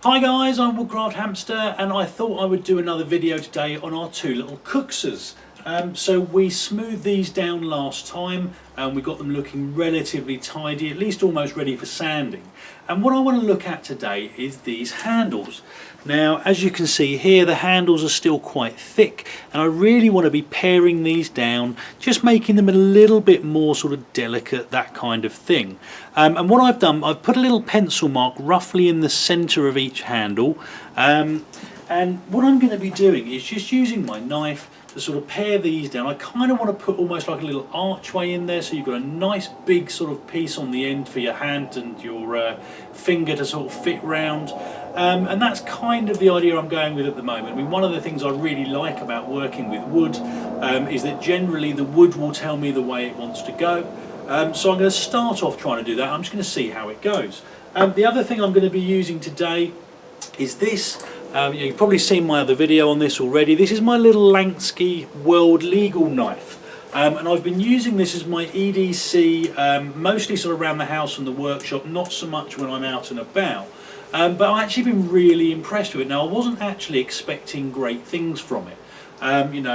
Hi guys, I'm Woodcraft Hamster and I thought I would do another video today on our two little Kuksas. So we smoothed these down last time and we got them looking relatively tidy, at least almost ready for sanding. And what I want to look at today is these handles. Now, as you can see here, the handles are still quite thick and I really want to be paring these down, just making them a little bit more sort of delicate, that kind of thing. And what I've done, I've put a little pencil mark roughly in the center of each handle. And what I'm going to be doing is just using my knife to sort of pare these down. I kind of want to put almost like a little archway in there, so you've got a nice big sort of piece on the end for your hand and your finger to sort of fit round. And that's kind of the idea I'm going with at the moment. I mean, one of the things I really like about working with wood is that generally the wood will tell me the way it wants to go. So I'm going to start off trying to do that. I'm just going to see how it goes. The other thing I'm going to be using today is this. You've probably seen my other video on this already. This is my little Lanky World Legal knife. And I've been using this as my EDC, mostly sort of around the house and the workshop, not so much when I'm out and about. But I've actually been really impressed with it. Now, I wasn't actually expecting great things from it. I kind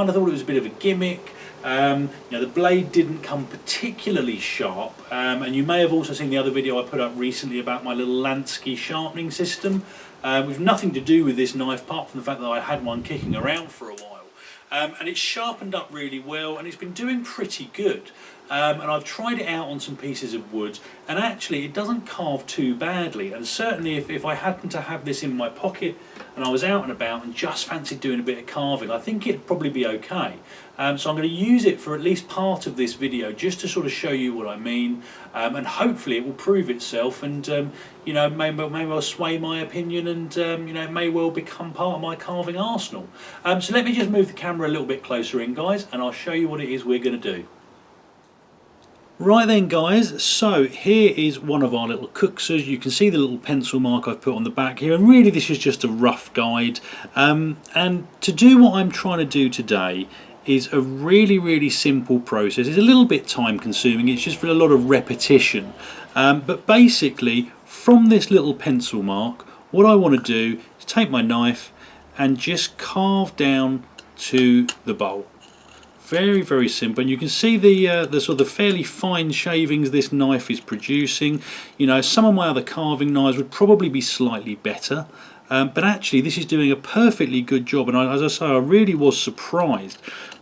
of thought it was a bit of a gimmick. The blade didn't come particularly sharp, and you may have also seen the other video I put up recently about my little Lanky sharpening system, with nothing to do with this knife apart from the fact that I had one kicking around for a while. And it's sharpened up really well and it's been doing pretty good. And I've tried it out on some pieces of wood and actually it doesn't carve too badly, and certainly if I happened to have this in my pocket and I was out and about and just fancied doing a bit of carving, I think it'd probably be okay. So I'm going to use it for at least part of this video just to sort of show you what I mean, and hopefully it will prove itself and may well sway my opinion and it may well become part of my carving arsenal. So let me just move the camera a little bit closer in, guys, and I'll show you what it is we're going to do. Right then guys, so here is one of our little Kuksas. You can see the little pencil mark I've put on the back here, and really this is just a rough guide. And to do what I'm trying to do today is a really simple process. It's a little bit time consuming, it's just for a lot of repetition. But basically from this little pencil mark, what I want to do is take my knife and just carve down to the bowl. Very simple, and you can see the sort of fairly fine shavings this knife is producing. Some of my other carving knives would probably be slightly better, but actually this is doing a perfectly good job. And as I say, I really was surprised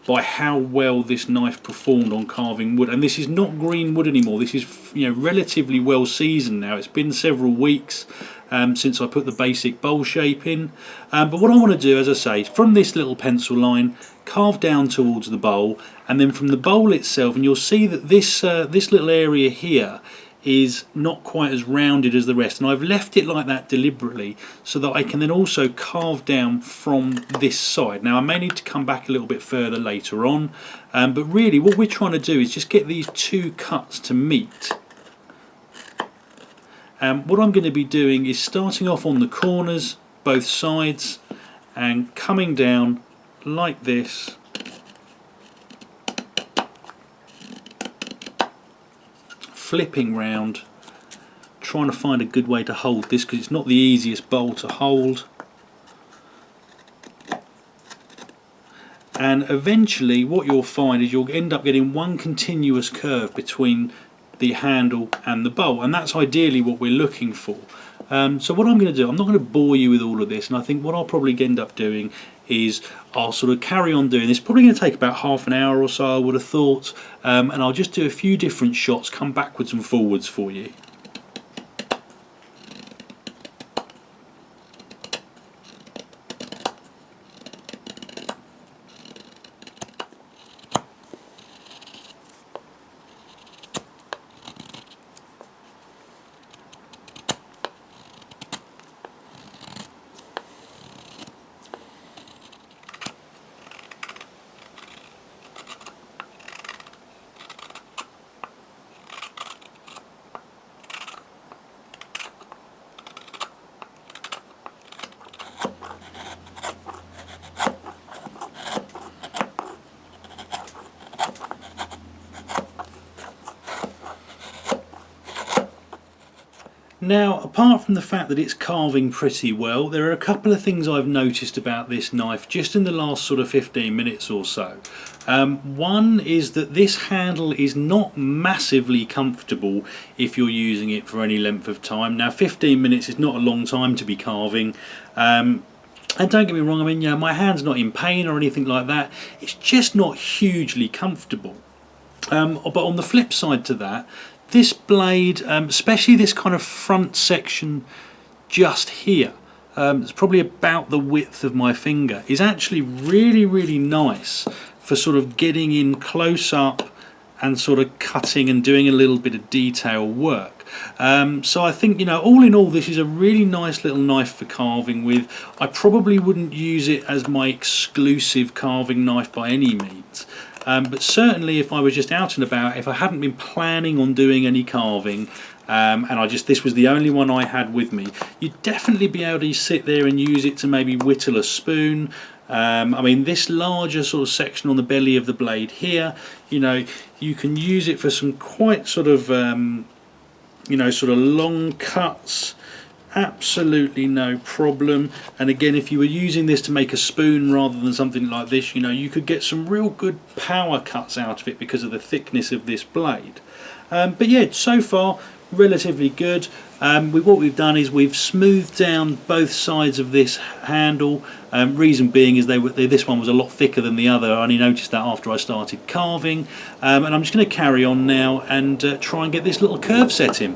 by how well this knife performed on carving wood. And this is not green wood anymore. This is relatively well seasoned now. It's been several weeks since I put the basic bowl shape in. But what I want to do, as I say, from this little pencil line, carve down towards the bowl, and then from the bowl itself, and you'll see that this little area here is not quite as rounded as the rest, and I've left it like that deliberately so that I can then also carve down from this side. Now I may need to come back a little bit further later on, but really what we're trying to do is just get these two cuts to meet. What I'm going to be doing is starting off on the corners, both sides, and coming down like this, flipping round, trying to find a good way to hold this because it's not the easiest bowl to hold. And eventually what you'll find is you'll end up getting one continuous curve between the handle and the bowl, and that's ideally what we're looking for. So what I'm going to do, I'm not going to bore you with all of this, and I think what I'll probably end up doing is I'll sort of carry on doing this. Probably going to take about half an hour or so, I would have thought, and I'll just do a few different shots, come backwards and forwards for you. Now, apart from the fact that it's carving pretty well, there are a couple of things I've noticed about this knife just in the last sort of 15 minutes or so. One is that this handle is not massively comfortable if you're using it for any length of time. Now, 15 minutes is not a long time to be carving. And don't get me wrong, I mean, you know, my hand's not in pain or anything like that. It's just not hugely comfortable. But on the flip side to that, this blade, especially this kind of front section just here, it's probably about the width of my finger, is actually really nice for sort of getting in close up and sort of cutting and doing a little bit of detail work. So I think, you know, all in all, this is a really nice little knife for carving with. I probably wouldn't use it as my exclusive carving knife by any means. But certainly if I was just out and about, if I hadn't been planning on doing any carving, and this was the only one I had with me, you'd definitely be able to sit there and use it to maybe whittle a spoon. I mean, this larger sort of section on the belly of the blade here, you know, you can use it for some quite sort of, you know, sort of long cuts. Absolutely no problem. And again, if you were using this to make a spoon rather than something like this, you know, you could get some real good power cuts out of it because of the thickness of this blade. But yeah, so far relatively good. What we've done is we've smoothed down both sides of this handle. Reason being is this one was a lot thicker than the other. I only noticed that after I started carving. And I'm just going to carry on now and try and get this little curve set in.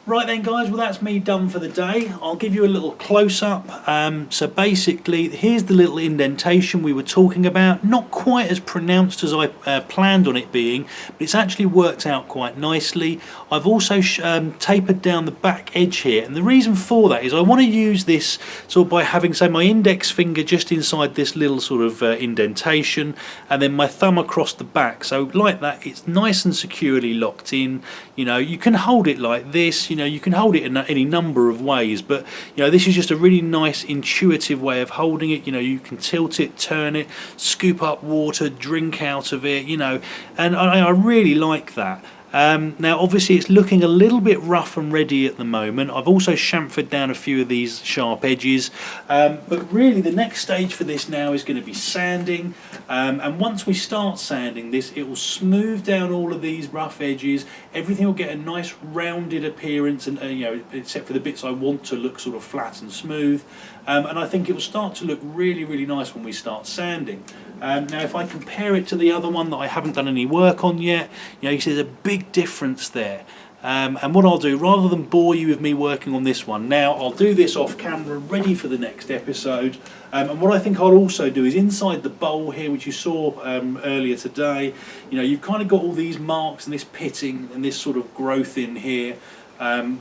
Right then guys, well that's me done for the day. I'll give you a little close-up. So basically, here's the little indentation we were talking about. Not quite as pronounced as I planned on it being, but it's actually worked out quite nicely. I've also tapered down the back edge here, and the reason for that is I want to use this sort of by having, say, my index finger just inside this little sort of indentation, and then my thumb across the back. So like that, it's nice and securely locked in. You know, you can hold it like this. You know, you can hold it in any number of ways, but you know, this is just a really nice intuitive way of holding it. You know, you can tilt it, turn it, scoop up water, drink out of it, you know, and I really like that. Now obviously it's looking a little bit rough and ready at the moment. I've also chamfered down a few of these sharp edges, but really the next stage for this now is going to be sanding, and once we start sanding this, it will smooth down all of these rough edges. Everything will get a nice rounded appearance, and you know, except for the bits I want to look sort of flat and smooth, and I think it will start to look really nice when we start sanding. Now if I compare it to the other one that I haven't done any work on yet, you know, you see there's a big difference there. And what I'll do, rather than bore you with me working on this one now, I'll do this off camera ready for the next episode. And what I think I'll also do is inside the bowl here, which you saw earlier today, you know, you've kind of got all these marks and this pitting and this sort of growth in here,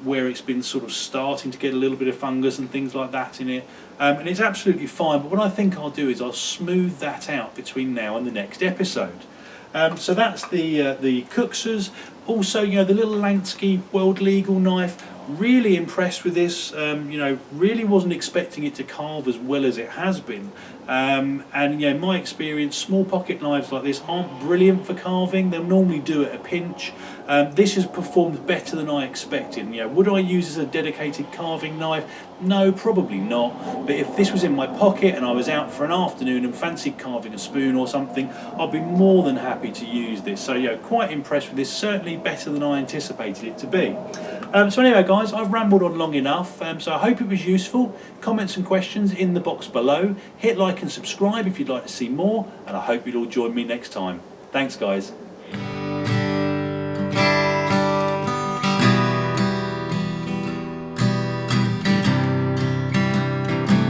where it's been sort of starting to get a little bit of fungus and things like that in it, and it's absolutely fine. But what I think I'll do is I'll smooth that out between now and the next episode. So that's the Kuksas. Also, you know, the little Lanky World Legal knife. Really impressed with this. You know, really wasn't expecting it to carve as well as it has been. And you know, in my experience, small pocket knives like this aren't brilliant for carving. They'll normally do at a pinch. This has performed better than I expected. You know, would I use this as a dedicated carving knife? No, probably not. But if this was in my pocket and I was out for an afternoon and fancied carving a spoon or something, I'd be more than happy to use this. So, you know, quite impressed with this. Certainly better than I anticipated it to be. So anyway guys, I've rambled on long enough, so I hope it was useful. Comments and questions in the box below. Hit like and subscribe if you'd like to see more, and I hope you'll all join me next time. Thanks guys.